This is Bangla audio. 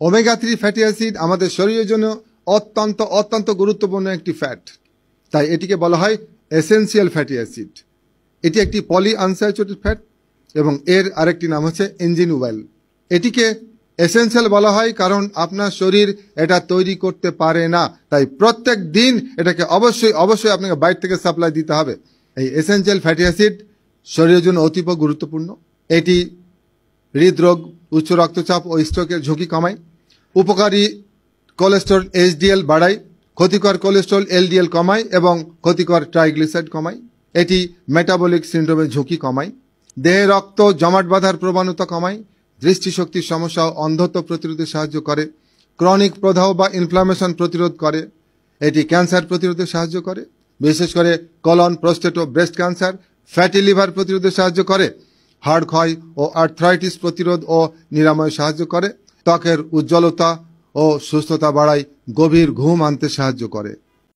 ওমেগা 3 ফ্যাটি অ্যাসিড আমাদের শরীরের জন্য অত্যন্ত অত্যন্ত গুরুত্বপূর্ণ একটি ফ্যাট, তাই এটিকে বলা হয় এসেনশিয়াল ফ্যাটি অ্যাসিড। এটি একটি পলি আনস্যাচুরেটেড ফ্যাট এবং এর আরেকটি নাম হচ্ছে ইঞ্জিন অয়েল। এটিকে এসেনশিয়াল বলা হয় কারণ আপনার শরীর এটা তৈরি করতে পারে না, তাই প্রত্যেক দিন এটাকে অবশ্যই অবশ্যই আপনাকে বাইরে থেকে সাপ্লাই দিতে হবে। এই এসেনশিয়াল ফ্যাটি অ্যাসিড শরীরের জন্য অতীব গুরুত্বপূর্ণ। এটি হৃদরোগ, উচ্চ রক্তচাপ ও স্ট্রোকের ঝুঁকি কমায়, উপকারী কোলেস্টেরল এইচডিএল বাড়ায়, ক্ষতিকর কোলেস্টেরল এলডিএল কমায় এবং ক্ষতিকর ট্রাইগ্লিসাইড কমায়। এটি মেটাবলিক সিন্ড্রোমের ঝুঁকি কমায়, দেহে রক্ত জমাট বাঁধার প্রবণতা কমায়, দৃষ্টিশক্তির সমস্যা ও অন্ধত্ব প্রতিরোধে সাহায্য করে, ক্রনিক প্রদাহ বা ইনফ্লামেশন প্রতিরোধ করে। এটি ক্যান্সার প্রতিরোধে সাহায্য করে, বিশেষ করে কলন, প্রোস্টেট ও ব্রেস্ট ক্যান্সার। ফ্যাটি লিভার প্রতিরোধে সাহায্য করে, হাড় ক্ষয় ও আর্থ্রাইটিস প্রতিরোধ ও নিরাময়ে সাহায্য করে, ত্বকের উজ্জ্বলতা ও সুস্থতা বাড়ায়, গভীর ঘুম আনতে সাহায্য করে।